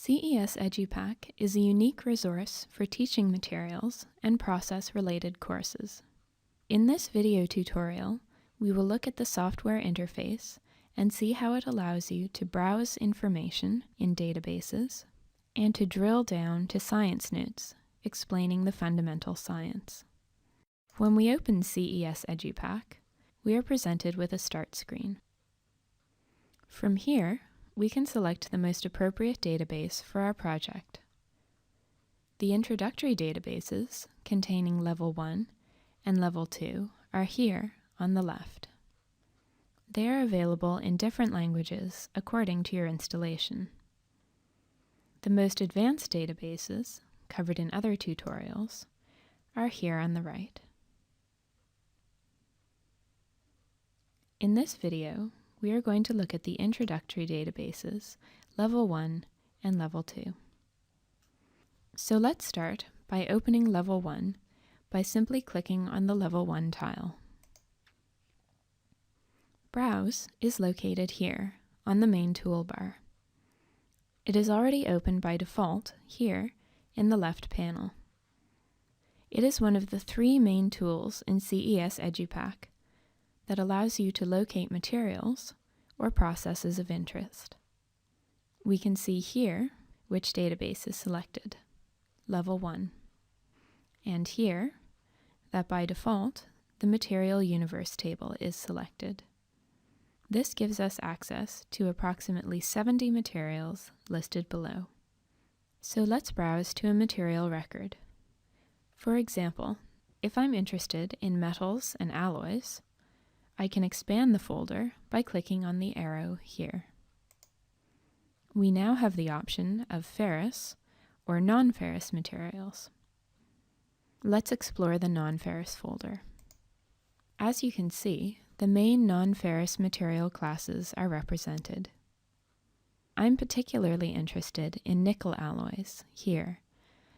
CES EduPack is a unique resource for teaching materials and process-related courses. In this video tutorial, we will look at the software interface and see how it allows you to browse information in databases and to drill down to science notes explaining the fundamental science. When we open CES EduPack, we are presented with a start screen. From here, we can select the most appropriate database for our project. The introductory databases containing Level 1 and Level 2 are here on the left. They are available in different languages according to your installation. The most advanced databases, covered in other tutorials, are here on the right. In this video, we are going to look at the introductory databases, Level 1 and Level 2. So let's start by opening Level 1 by simply clicking on the Level 1 tile. Browse is located here on the main toolbar. It is already open by default here in the left panel. It is one of the three main tools in CES EduPack that allows you to locate materials or processes of interest. We can see here which database is selected, Level 1, and here that by default the Material Universe table is selected. This gives us access to approximately 70 materials listed below. So let's browse to a material record. For example, if I'm interested in metals and alloys, I can expand the folder by clicking on the arrow here. We now have the option of ferrous or non-ferrous materials. Let's explore the non-ferrous folder. As you can see, the main non-ferrous material classes are represented. I'm particularly interested in nickel alloys here,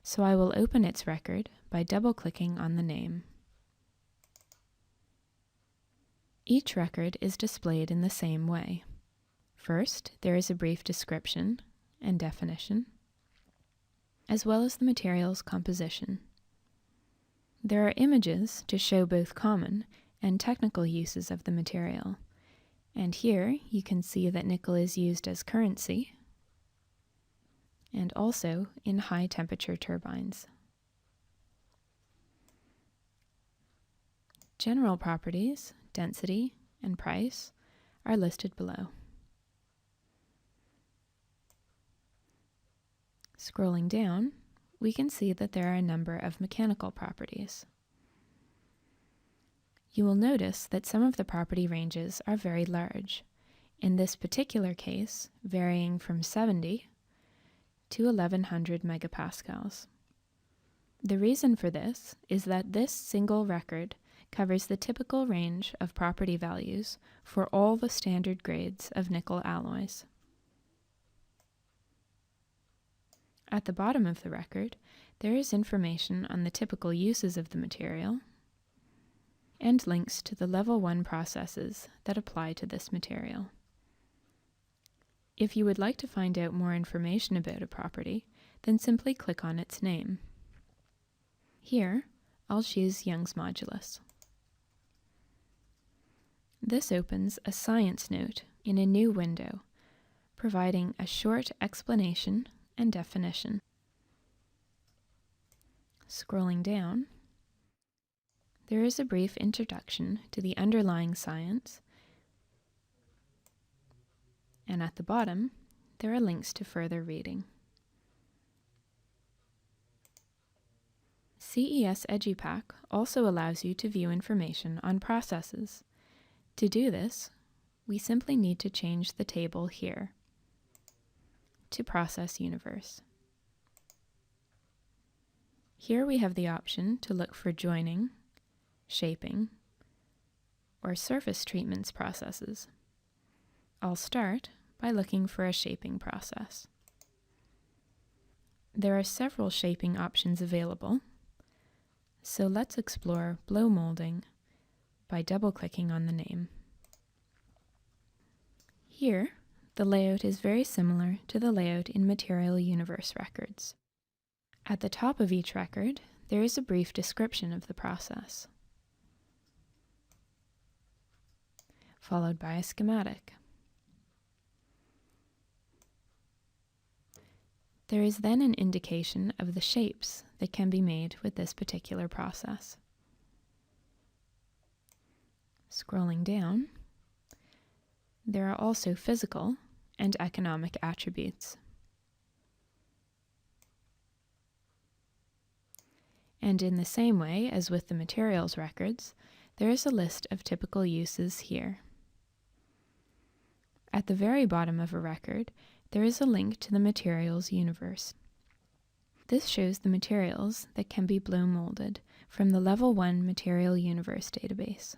so I will open its record by double-clicking on the name. Each record is displayed in the same way. First, there is a brief description and definition, as well as the material's composition. There are images to show both common and technical uses of the material, and here you can see that nickel is used as currency and also in high-temperature turbines. General properties, density, and price are listed below. Scrolling down, we can see that there are a number of mechanical properties. You will notice that some of the property ranges are very large, in this particular case varying from 70 to 1100 megapascals. The reason for this is that this single record covers the typical range of property values for all the standard grades of nickel alloys. At the bottom of the record, there is information on the typical uses of the material and links to the Level 1 processes that apply to this material. If you would like to find out more information about a property, then simply click on its name. Here, I'll choose Young's modulus. This opens a science note in a new window, providing a short explanation and definition. Scrolling down, there is a brief introduction to the underlying science, and at the bottom, there are links to further reading. CES EduPack also allows you to view information on processes. To do this, we simply need to change the table here to Process Universe. Here we have the option to look for joining, shaping, or surface treatments processes. I'll start by looking for a shaping process. There are several shaping options available, so let's explore blow molding by double-clicking on the name. Here, the layout is very similar to the layout in Material Universe records. At the top of each record, there is a brief description of the process, followed by a schematic. There is then an indication of the shapes that can be made with this particular process. Scrolling down, there are also physical and economic attributes. And in the same way as with the materials records, there is a list of typical uses here. At the very bottom of a record, there is a link to the materials universe. This shows the materials that can be blow molded from the Level 1 Material Universe database.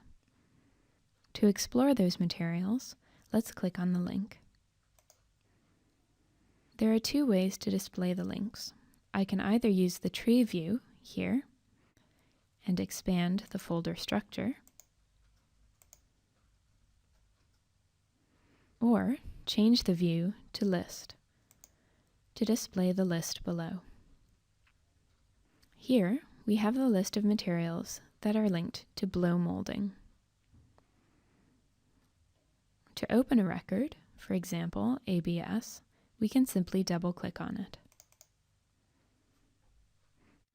To explore those materials, let's click on the link. There are two ways to display the links. I can either use the tree view here and expand the folder structure, or change the view to list to display the list below. Here we have the list of materials that are linked to blow molding. To open a record, for example ABS, we can simply double-click on it.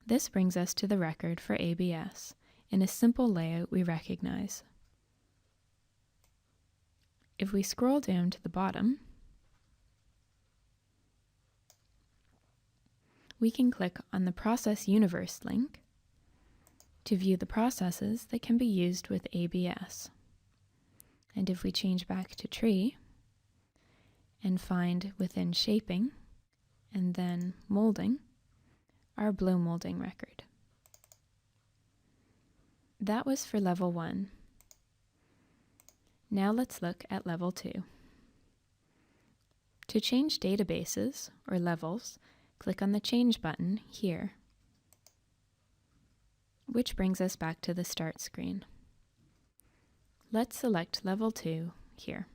This brings us to the record for ABS in a simple layout we recognize. If we scroll down to the bottom, we can click on the Process Universe link to view the processes that can be used with ABS. And if we change back to Tree and find within Shaping and then Molding, our blow molding record. That was for Level 1. Now let's look at Level 2. To change databases or levels, click on the Change button here, which brings us back to the Start screen. Let's select Level 2 here.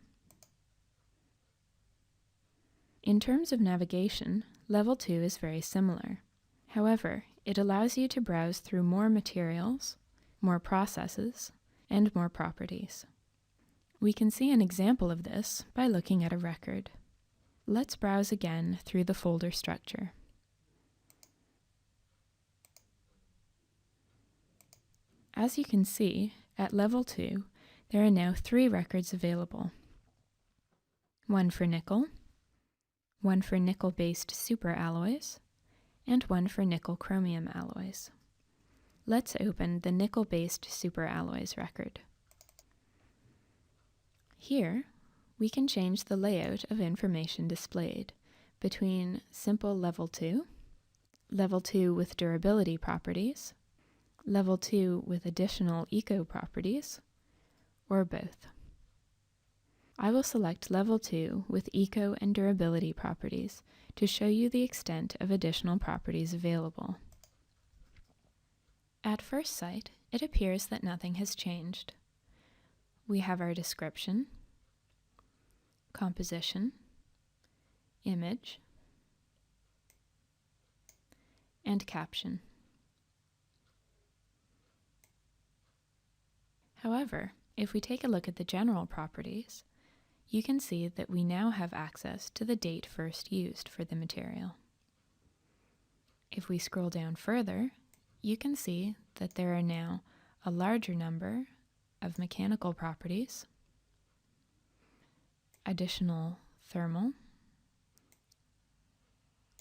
In terms of navigation, Level 2 is very similar. However, it allows you to browse through more materials, more processes, and more properties. We can see an example of this by looking at a record. Let's browse again through the folder structure. As you can see, at Level 2, there are now 3 records available. One for nickel, one for nickel-based superalloys, and one for nickel-chromium alloys. Let's open the nickel-based superalloys record. Here, we can change the layout of information displayed between simple Level 2, Level 2 with durability properties, Level 2 with additional eco properties, or both. I will select Level 2 with eco and durability properties to show you the extent of additional properties available. At first sight, it appears that nothing has changed. We have our description, composition, image, and caption. However, if we take a look at the general properties, you can see that we now have access to the date first used for the material. If we scroll down further, you can see that there are now a larger number of mechanical properties, additional thermal,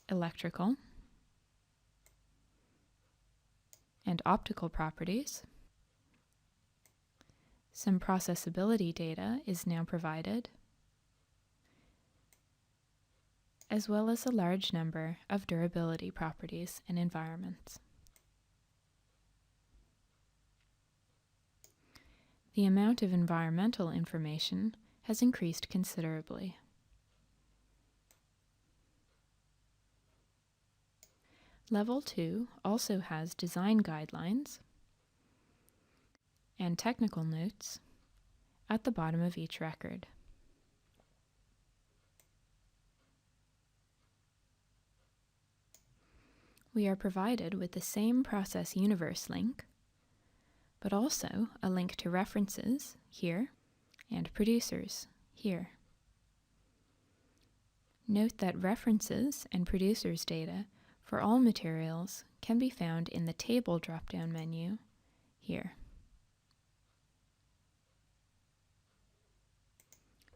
electrical, and optical properties. Some processability data is now provided, as well as a large number of durability properties and environments. The amount of environmental information has increased considerably. Level 2 also has design guidelines and technical notes at the bottom of each record. we are provided with the same Process Universe link, but also a link to references here and producers here. Note that references and producers data for all materials can be found in the Table drop-down menu here.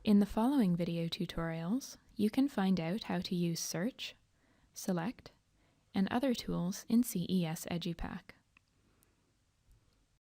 In the following video tutorials, you can find out how to use Search, Select, and other tools in CES EduPack.